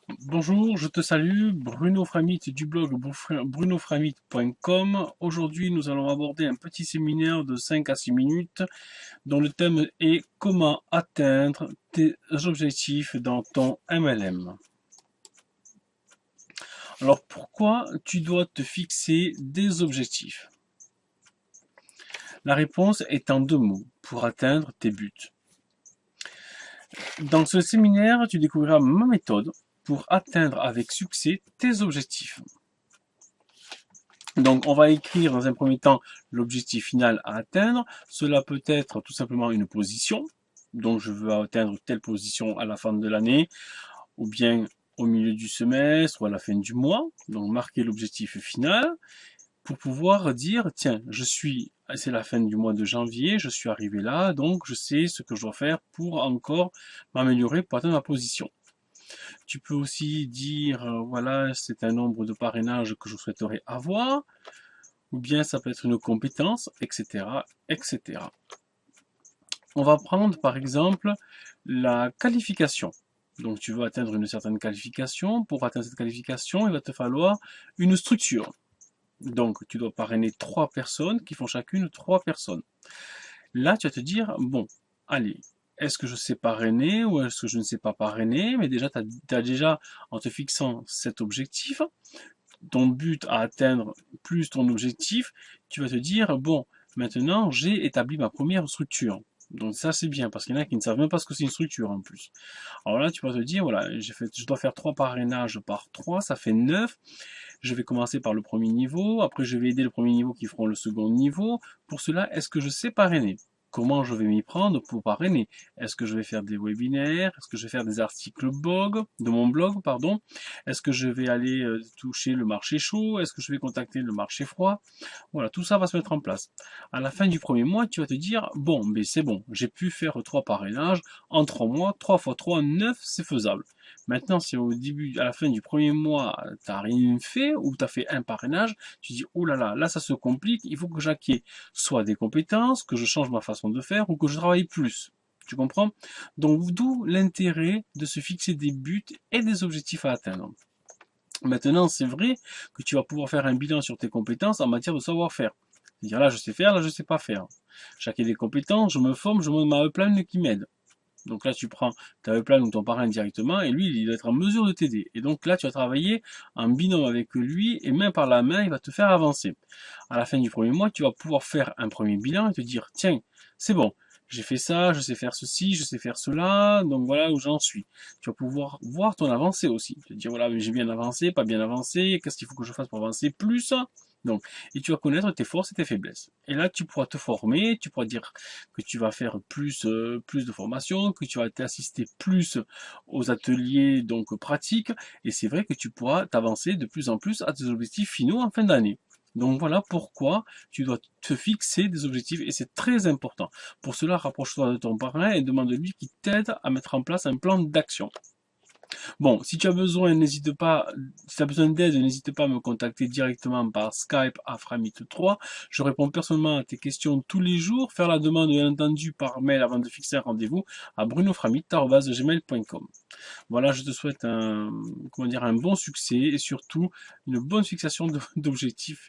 Bonjour, je te salue, Bruno Framit du blog brunoframit.com. Aujourd'hui, nous allons aborder un petit séminaire de 5 à 6 minutes dont le thème est comment atteindre tes objectifs dans ton MLM. Alors, pourquoi tu dois te fixer des objectifs? La réponse est en deux mots, pour atteindre tes buts. Dans ce séminaire, tu découvriras ma méthode pour atteindre avec succès tes objectifs. Donc, on va écrire dans un premier temps l'objectif final à atteindre. Cela peut être tout simplement une position. Donc, je veux atteindre telle position à la fin de l'année, ou bien au milieu du semestre, ou à la fin du mois. Donc, marquer l'objectif final pour pouvoir dire, tiens, c'est la fin du mois de janvier, je suis arrivé là, donc je sais ce que je dois faire pour encore m'améliorer pour atteindre ma position. Tu peux aussi dire, voilà, c'est un nombre de parrainages que je souhaiterais avoir, ou bien ça peut être une compétence, etc., etc. On va prendre par exemple la qualification. Donc tu veux atteindre une certaine qualification. Pour atteindre cette qualification, il va te falloir une structure. Donc tu dois parrainer 3 personnes qui font chacune 3 personnes. Là, tu vas te dire, bon, allez, est-ce que je sais parrainer ou est-ce que je ne sais pas parrainer? Mais déjà, tu as déjà, en te fixant cet objectif, ton but à atteindre plus ton objectif, tu vas te dire, bon, maintenant j'ai établi ma première structure. Donc ça c'est bien, parce qu'il y en a qui ne savent même pas ce que c'est une structure en plus. Alors là tu vas te dire, voilà, je dois faire 3 parrainages par 3, ça fait 9. Je vais commencer par le premier niveau, après je vais aider le premier niveau qui feront le second niveau. Pour cela, est-ce que je sais parrainer? Comment je vais m'y prendre pour parrainer? Est-ce que je vais faire des webinaires? Est-ce que je vais faire des articles blog, de mon blog, pardon? Est-ce que je vais aller toucher le marché chaud? Est-ce que je vais contacter le marché froid? Voilà, tout ça va se mettre en place. À la fin du premier mois, tu vas te dire, bon, mais c'est bon, j'ai pu faire 3 parrainages en 3 mois, 3 fois 3, 9, c'est faisable. Maintenant, si au début, à la fin du premier mois, t'as rien fait, ou t'as fait un parrainage, tu dis, oh là là, là ça se complique, il faut que j'acquière soit des compétences, que je change ma façon de faire, ou que je travaille plus. Tu comprends? Donc, d'où l'intérêt de se fixer des buts et des objectifs à atteindre. Maintenant, c'est vrai que tu vas pouvoir faire un bilan sur tes compétences en matière de savoir-faire. C'est-à-dire là, je sais faire, là, je sais pas faire. Chacun des compétences, je me forme, je monte ma upline qui m'aide. Donc là, tu prends ta upline ou ton parrain directement et lui, il va être en mesure de t'aider. Et donc là, tu vas travailler en binôme avec lui et main par la main, il va te faire avancer. À la fin du premier mois, tu vas pouvoir faire un premier bilan et te dire, tiens, c'est bon, j'ai fait ça, je sais faire ceci, je sais faire cela, donc voilà où j'en suis. Tu vas pouvoir voir ton avancée aussi. Te dire, voilà, j'ai bien avancé, pas bien avancé, qu'est-ce qu'il faut que je fasse pour avancer plus? Donc, et tu vas connaître tes forces et tes faiblesses. Et là, tu pourras te former, tu pourras dire que tu vas faire plus de formation, que tu vas t'assister plus aux ateliers donc pratiques. Et c'est vrai que tu pourras t'avancer de plus en plus à tes objectifs finaux en fin d'année. Donc voilà pourquoi tu dois te fixer des objectifs et c'est très important. Pour cela, rapproche-toi de ton parrain et demande-lui qu'il t'aide à mettre en place un plan d'action. Bon, si tu as besoin, n'hésite pas, si tu as besoin d'aide, n'hésite pas à me contacter directement par Skype à Framit3. Je réponds personnellement à tes questions tous les jours. Faire la demande, bien entendu, par mail avant de fixer un rendez-vous à brunoframit@gmail.com. Voilà, je te souhaite un bon succès et surtout une bonne fixation d'objectifs